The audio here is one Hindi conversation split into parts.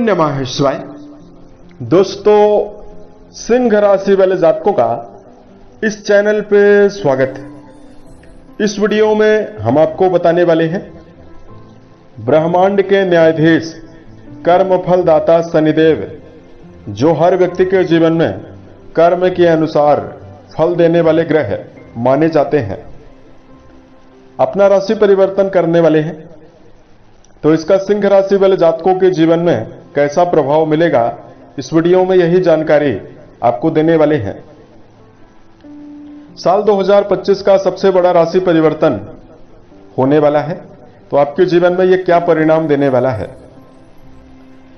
ओम नमः शिवाय। दोस्तों, सिंह राशि वाले जातकों का इस चैनल पे स्वागत है। इस वीडियो में हम आपको बताने वाले हैं ब्रह्मांड के न्यायाधीश कर्म फल दाता शनिदेव, जो हर व्यक्ति के जीवन में कर्म के अनुसार फल देने वाले ग्रह माने जाते हैं, अपना राशि परिवर्तन करने वाले हैं। तो इसका सिंह राशि वाले जातकों के जीवन में कैसा प्रभाव मिलेगा, इस वीडियो में यही जानकारी आपको देने वाले हैं। साल 2025 का सबसे बड़ा राशि परिवर्तन होने वाला है, तो आपके जीवन में यह क्या परिणाम देने वाला है।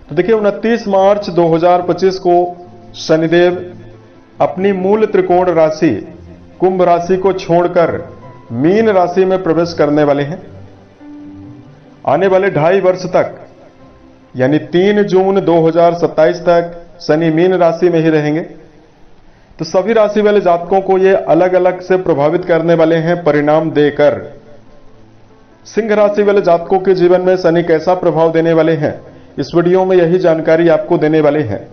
तो देखिए, 29 मार्च 2025 को शनिदेव अपनी मूल त्रिकोण राशि कुंभ राशि को छोड़कर मीन राशि में प्रवेश करने वाले हैं। आने वाले 2.5 वर्ष तक यानी 3 जून 2027 तक शनि मीन राशि में ही रहेंगे। तो सभी राशि वाले जातकों को ये अलग अलग से प्रभावित करने वाले हैं परिणाम देकर। सिंह राशि वाले जातकों के जीवन में शनि कैसा प्रभाव देने वाले हैं, इस वीडियो में यही जानकारी आपको देने वाले हैं।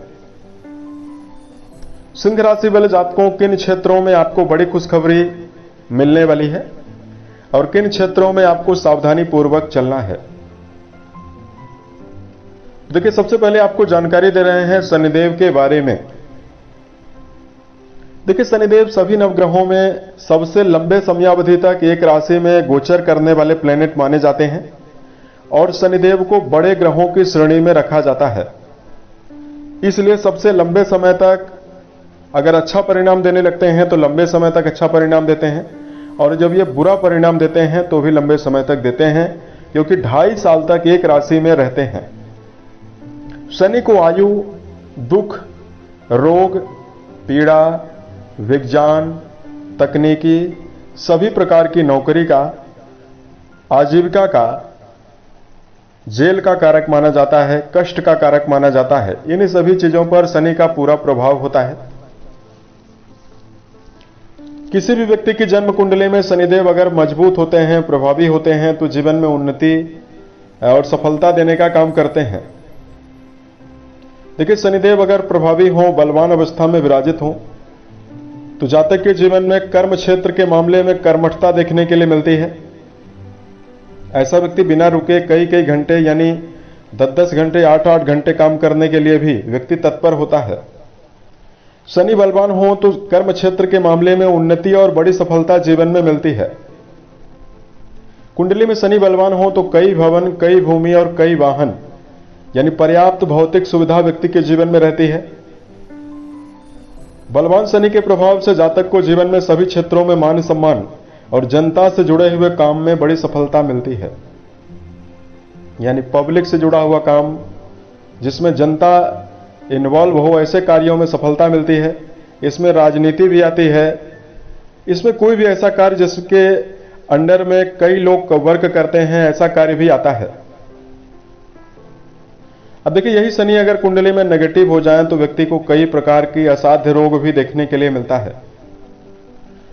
सिंह राशि वाले जातकों किन क्षेत्रों में आपको बड़ी खुशखबरी मिलने वाली है और किन क्षेत्रों में आपको सावधानी पूर्वक चलना है। देखिए, सबसे पहले आपको जानकारी दे रहे हैं शनिदेव के बारे में। देखिए, शनिदेव सभी नवग्रहों में सबसे लंबे समयावधि तक एक राशि में गोचर करने वाले प्लेनेट माने जाते हैं और शनिदेव को बड़े ग्रहों की श्रेणी में रखा जाता है। इसलिए सबसे लंबे समय तक अगर अच्छा परिणाम देने लगते हैं तो लंबे समय तक अच्छा परिणाम देते हैं, और जब ये बुरा परिणाम देते हैं तो भी लंबे समय तक देते हैं, क्योंकि 2.5 साल तक एक राशि में रहते हैं। शनि को आयु, दुख, रोग, पीड़ा, विज्ञान, तकनीकी, सभी प्रकार की नौकरी का, आजीविका का, जेल का कारक माना जाता है, कष्ट का कारक माना जाता है। इन सभी चीजों पर शनि का पूरा प्रभाव होता है। किसी भी व्यक्ति की जन्म कुंडली में शनिदेव अगर मजबूत होते हैं, प्रभावी होते हैं, तो जीवन में उन्नति और सफलता देने का काम करते हैं। देखिए, शनिदेव अगर प्रभावी हो, बलवान अवस्था में विराजित हो, तो जातक के जीवन में कर्म क्षेत्र के मामले में कर्मठता देखने के लिए मिलती है। ऐसा व्यक्ति बिना रुके कई कई घंटे यानी 10-10 घंटे, 8-8 घंटे काम करने के लिए भी व्यक्ति तत्पर होता है। शनि बलवान हो तो कर्म क्षेत्र के मामले में उन्नति और बड़ी सफलता जीवन में मिलती है। कुंडली में शनि बलवान हो तो कई भवन, कई भूमि और कई वाहन यानी पर्याप्त भौतिक सुविधा व्यक्ति के जीवन में रहती है। बलवान शनि के प्रभाव से जातक को जीवन में सभी क्षेत्रों में मान सम्मान और जनता से जुड़े हुए काम में बड़ी सफलता मिलती है। यानी पब्लिक से जुड़ा हुआ काम जिसमें जनता इन्वॉल्व हो, ऐसे कार्यों में सफलता मिलती है। इसमें राजनीति भी आती है। इसमें कोई भी ऐसा कार्य जिसके अंडर में कई लोग वर्क करते हैं, ऐसा कार्य भी आता है। अब देखिए, यही शनि अगर कुंडली में नेगेटिव हो जाए तो व्यक्ति को कई प्रकार की असाध्य रोग भी देखने के लिए मिलता है।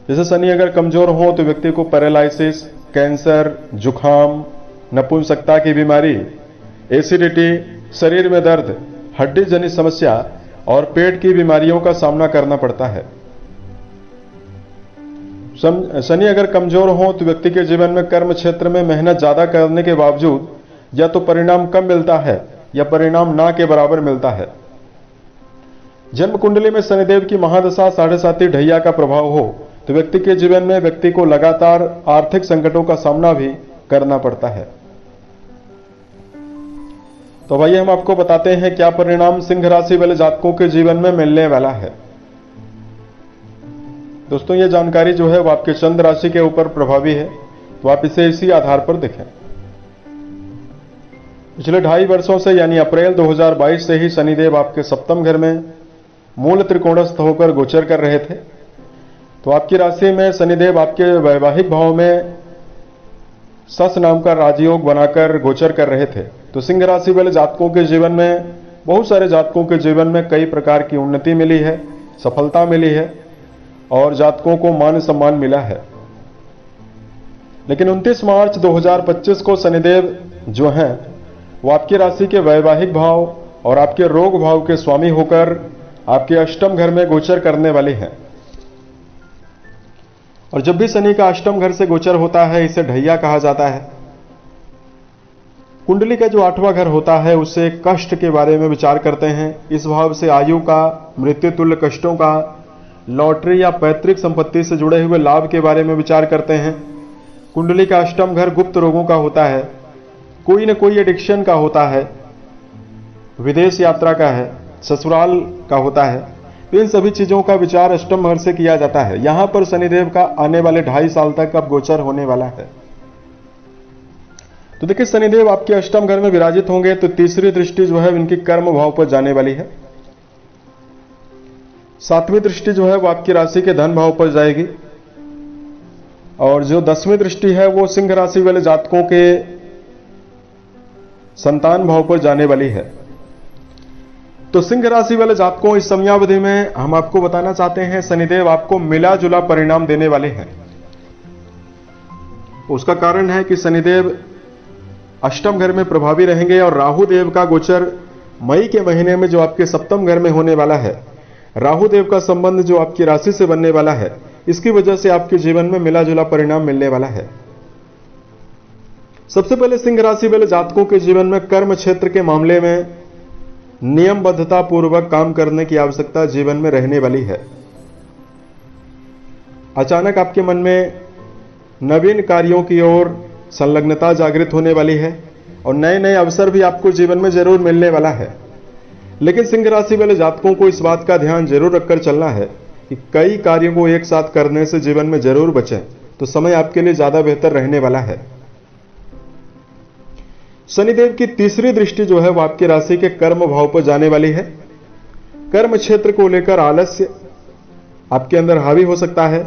जैसे शनि अगर कमजोर हो तो व्यक्ति को पैरालिसिस, कैंसर, जुखाम, नपुंसकता की बीमारी, एसिडिटी, शरीर में दर्द, हड्डी जनित समस्या और पेट की बीमारियों का सामना करना पड़ता है। शनि अगर कमजोर हो तो व्यक्ति के जीवन में कर्म क्षेत्र में मेहनत ज्यादा करने के बावजूद या तो परिणाम कम मिलता है या परिणाम ना के बराबर मिलता है। जन्म कुंडली में शनिदेव की महादशा 7.5 ढैया का प्रभाव हो तो व्यक्ति के जीवन में व्यक्ति को लगातार आर्थिक संकटों का सामना भी करना पड़ता है। तो भाई, हम आपको बताते हैं क्या परिणाम सिंह राशि वाले जातकों के जीवन में मिलने वाला है। दोस्तों, ये जानकारी जो है वो आपके चंद्र राशि के ऊपर प्रभावी है, तो आप इसे इसी आधार पर देखें। पिछले 2.5 वर्षों से यानी अप्रैल 2022 से ही शनिदेव आपके सप्तम घर में मूल त्रिकोणस्थ होकर गोचर कर रहे थे। तो आपकी राशि में शनिदेव आपके वैवाहिक भाव में सस नाम का राजयोग बनाकर गोचर कर रहे थे। तो सिंह राशि वाले जातकों के जीवन में, बहुत सारे जातकों के जीवन में कई प्रकार की उन्नति मिली है, सफलता मिली है और जातकों को मान सम्मान मिला है। लेकिन 29 मार्च 2025 को शनिदेव जो हैं वो आपकी राशि के वैवाहिक भाव और आपके रोग भाव के स्वामी होकर आपके अष्टम घर में गोचर करने वाले हैं। और जब भी शनि का अष्टम घर से गोचर होता है, इसे ढैया कहा जाता है। कुंडली का जो 8वां घर होता है, उससे कष्ट के बारे में विचार करते हैं। इस भाव से आयु का, मृत्यु तुल्य कष्टों का, लॉटरी या पैतृक संपत्ति से जुड़े हुए लाभ के बारे में विचार करते हैं। कुंडली का अष्टम घर गुप्त रोगों का होता है, कोई न कोई एडिक्शन का होता है, विदेश यात्रा का है, ससुराल का होता है। तो इन सभी चीजों का विचार अष्टम घर से किया जाता है। यहां पर शनिदेव का आने वाले 2.5 साल तक अब गोचर होने वाला है। तो देखिए, शनिदेव आपके अष्टम घर में विराजित होंगे तो तीसरी दृष्टि जो है इनकी कर्म भाव पर जाने वाली है। 7वीं दृष्टि जो है वो आपकी राशि के धन भाव पर जाएगी। और जो 10वीं दृष्टि है वो सिंह राशि वाले जातकों के संतान भाव पर जाने वाली है। तो सिंह राशि वाले जातकों, इस समयावधि में हम आपको बताना चाहते हैं शनिदेव आपको मिला जुला परिणाम देने वाले हैं। उसका कारण है कि शनिदेव अष्टम घर में प्रभावी रहेंगे और राहु देव का गोचर मई के महीने में जो आपके सप्तम घर में होने वाला है, राहु देव का संबंध जो आपकी राशि से बनने वाला है, इसकी वजह से आपके जीवन में मिला जुला परिणाम मिलने वाला है। सबसे पहले सिंह राशि वाले जातकों के जीवन में कर्म क्षेत्र के मामले में नियमबद्धता पूर्वक काम करने की आवश्यकता जीवन में रहने वाली है। अचानक आपके मन में नवीन कार्यों की ओर संलग्नता जागृत होने वाली है और नए नए अवसर भी आपको जीवन में जरूर मिलने वाला है। लेकिन सिंह राशि वाले जातकों को इस बात का ध्यान जरूर रखकर चलना है कि कई कार्यों को एक साथ करने से जीवन में जरूर बचें, तो समय आपके लिए ज्यादा बेहतर रहने वाला है। शनिदेव की तीसरी दृष्टि जो है वो आपकी राशि के कर्म भाव पर जाने वाली है। कर्म क्षेत्र को लेकर आलस्य आपके अंदर हावी हो सकता है,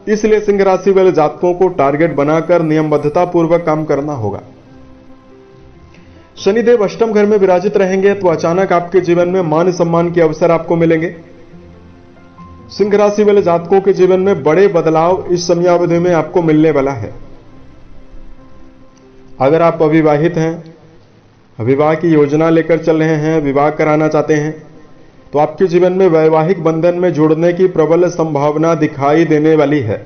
इसलिए सिंह राशि वाले जातकों को टारगेट बनाकर नियमबद्धता पूर्वक काम करना होगा। शनिदेव अष्टम घर में विराजित रहेंगे तो अचानक आपके जीवन में मान सम्मान के अवसर आपको मिलेंगे। सिंह राशि वाले जातकों के जीवन में बड़े बदलाव इस समयावधि में आपको मिलने वाला है। अगर आप अविवाहित हैं, विवाह की योजना लेकर चल रहे हैं, विवाह कराना चाहते हैं, तो आपके जीवन में वैवाहिक बंधन में जुड़ने की प्रबल संभावना दिखाई देने वाली है।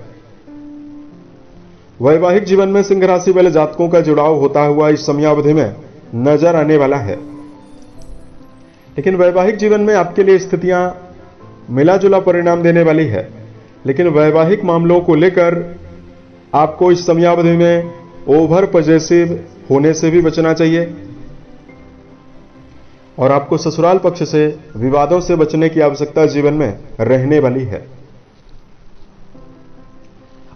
वैवाहिक जीवन में सिंह राशि वाले जातकों का जुड़ाव होता हुआ इस समयावधि में नजर आने वाला है। लेकिन वैवाहिक जीवन में आपके लिए स्थितियां मिला जुला परिणाम देने वाली है। लेकिन वैवाहिक मामलों को लेकर आपको इस समयावधि में ओवर पॉजेसिव होने से भी बचना चाहिए और आपको ससुराल पक्ष से विवादों से बचने की आवश्यकता जीवन में रहने वाली है।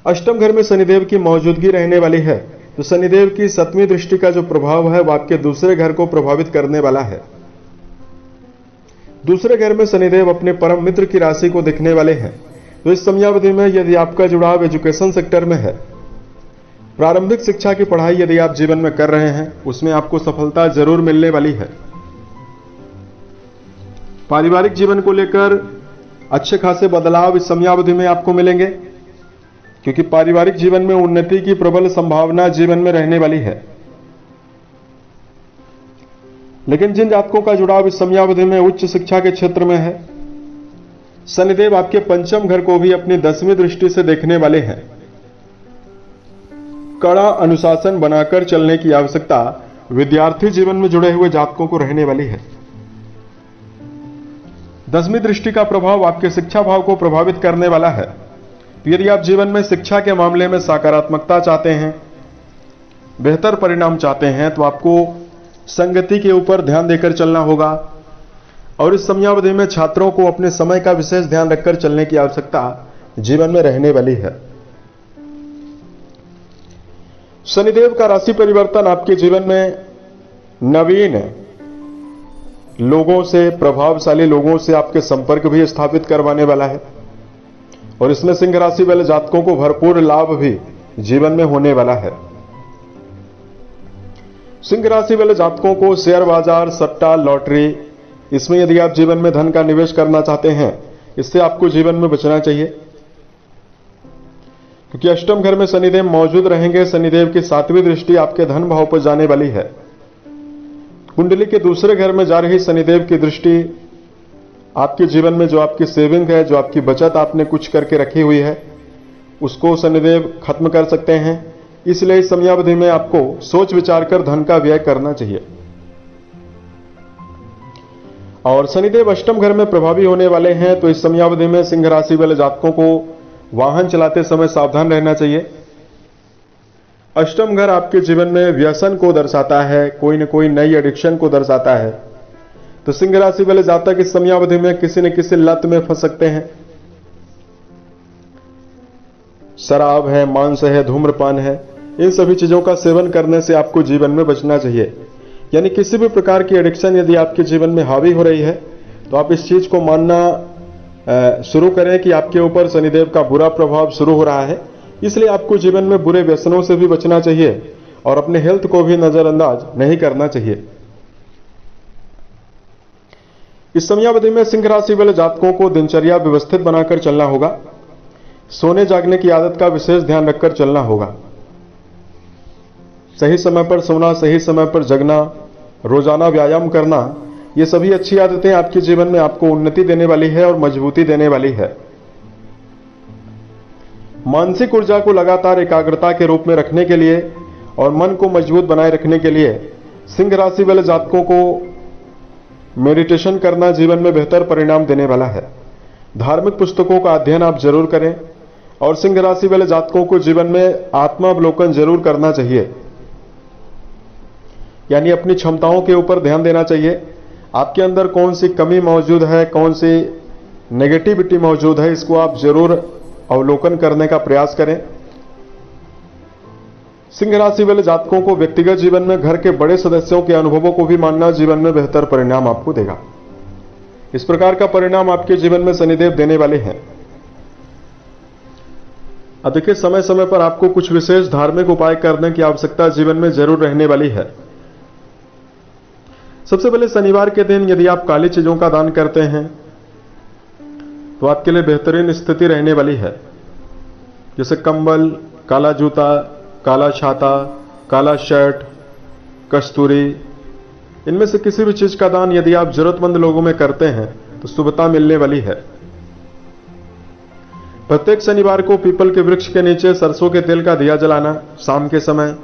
अष्टम घर में शनिदेव की मौजूदगी रहने वाली है, तो शनिदेव की 7वीं दृष्टि का जो प्रभाव है वो आपके दूसरे घर को प्रभावित करने वाला है। दूसरे घर में शनिदेव अपने परम मित्र की राशि को देखने वाले हैं। तो इस समयावधि में यदि आपका जुड़ाव एजुकेशन सेक्टर में है, प्रारंभिक शिक्षा की पढ़ाई यदि आप जीवन में कर रहे हैं, उसमें आपको सफलता जरूर मिलने वाली है। पारिवारिक जीवन को लेकर अच्छे खासे बदलाव इस समयावधि में आपको मिलेंगे, क्योंकि पारिवारिक जीवन में उन्नति की प्रबल संभावना जीवन में रहने वाली है। लेकिन जिन जातकों का जुड़ाव इस समयावधि में उच्च शिक्षा के क्षेत्र में है, शनिदेव आपके पंचम घर को भी अपनी 10वीं दृष्टि से देखने वाले हैं। कड़ा अनुशासन बनाकर चलने की आवश्यकता विद्यार्थी जीवन में जुड़े हुए जातकों को रहने वाली है। 10वीं दृष्टि का प्रभाव आपके शिक्षा भाव को प्रभावित करने वाला है। तो यदि आप जीवन में शिक्षा के मामले में सकारात्मकता चाहते हैं, बेहतर परिणाम चाहते हैं, तो आपको संगति के ऊपर ध्यान देकर चलना होगा और इस समयावधि में छात्रों को अपने समय का विशेष ध्यान रखकर चलने की आवश्यकता जीवन में रहने वाली है। शनिदेव का राशि परिवर्तन आपके जीवन में नवीन लोगों से, प्रभावशाली लोगों से आपके संपर्क भी स्थापित करवाने वाला है और इसमें सिंह राशि वाले जातकों को भरपूर लाभ भी जीवन में होने वाला है। सिंह राशि वाले जातकों को शेयर बाजार, सट्टा, लॉटरी, इसमें यदि आप जीवन में धन का निवेश करना चाहते हैं, इससे आपको जीवन में बचना चाहिए, क्योंकि अष्टम घर में शनिदेव मौजूद रहेंगे। शनिदेव की 7वीं दृष्टि आपके धन भाव पर जाने वाली है। कुंडली के दूसरे घर में जा रही शनिदेव की दृष्टि आपके जीवन में जो आपकी सेविंग है, जो आपकी बचत आपने कुछ करके रखी हुई है, उसको शनिदेव खत्म कर सकते हैं। इसलिए इस समयावधि में आपको सोच विचार कर धन का व्यय करना चाहिए। और शनिदेव अष्टम घर में प्रभावी होने वाले हैं, तो इस समयावधि में सिंह राशि वाले जातकों को वाहन चलाते समय सावधान रहना चाहिए। अष्टम घर आपके जीवन में व्यसन को दर्शाता है, कोई न कोई नई एडिक्शन को दर्शाता है। तो सिंह राशि वाले जातक इस समयावधि में किसी न किसी लत में फंस सकते हैं। शराब है, मांस है, धूम्रपान है, इन सभी चीजों का सेवन करने से आपको जीवन में बचना चाहिए। यानी किसी भी प्रकार की एडिक्शन यदि आपके जीवन में हावी हो रही है तो आप इस चीज को मानना शुरू करें कि आपके ऊपर शनिदेव का बुरा प्रभाव शुरू हो रहा है। इसलिए आपको जीवन में बुरे व्यसनों से भी बचना चाहिए और अपने हेल्थ को भी नजरअंदाज नहीं करना चाहिए। इस समयावधि में सिंह राशि वाले जातकों को दिनचर्या व्यवस्थित बनाकर चलना होगा। सोने जागने की आदत का विशेष ध्यान रखकर चलना होगा। सही समय पर सोना, सही समय पर जगना, रोजाना व्यायाम करना, ये सभी अच्छी आदतें आपके जीवन में आपको उन्नति देने वाली है और मजबूती देने वाली है। मानसिक ऊर्जा को लगातार एकाग्रता के रूप में रखने के लिए और मन को मजबूत बनाए रखने के लिए सिंह राशि वाले जातकों को मेडिटेशन करना जीवन में बेहतर परिणाम देने वाला है। धार्मिक पुस्तकों का अध्ययन आप जरूर करें और सिंह राशि वाले जातकों को जीवन में आत्मावलोकन जरूर करना चाहिए। यानी अपनी क्षमताओं के ऊपर ध्यान देना चाहिए। आपके अंदर कौन सी कमी मौजूद है, कौन सी नेगेटिविटी मौजूद है, इसको आप जरूर अवलोकन करने का प्रयास करें। सिंह राशि वाले जातकों को व्यक्तिगत जीवन में घर के बड़े सदस्यों के अनुभवों को भी मानना जीवन में बेहतर परिणाम आपको देगा। इस प्रकार का परिणाम आपके जीवन में शनिदेव देने वाले हैं। अब देखिए, समय समय पर आपको कुछ विशेष धार्मिक उपाय करने की आवश्यकता जीवन में जरूर रहने वाली है। सबसे पहले शनिवार के दिन यदि आप काली चीजों का दान करते हैं तो आपके लिए बेहतरीन स्थिति रहने वाली है। जैसे कंबल, काला जूता, काला छाता, काला शर्ट, कस्तूरी, इनमें से किसी भी चीज का दान यदि आप जरूरतमंद लोगों में करते हैं तो शुभता मिलने वाली है। प्रत्येक शनिवार को पीपल के वृक्ष के नीचे सरसों के तेल का दिया जलाना शाम के समय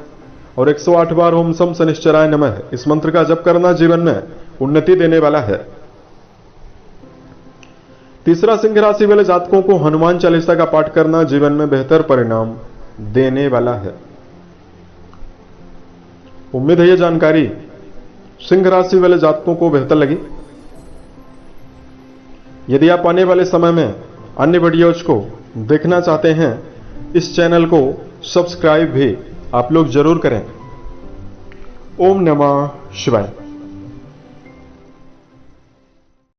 और 108 बार ओम सम शनिश्चराय नमः इस मंत्र का जप करना जीवन में उन्नति देने वाला है। तीसरा, सिंह राशि वाले जातकों को हनुमान चालीसा का पाठ करना जीवन में बेहतर परिणाम देने वाला है। उम्मीद है यह जानकारी सिंह राशि वाले जातकों को बेहतर लगी। यदि आप आने वाले समय में अन्य वीडियोज को देखना चाहते हैं, इस चैनल को सब्सक्राइब भी आप लोग जरूर करें। ओम नमः शिवाय।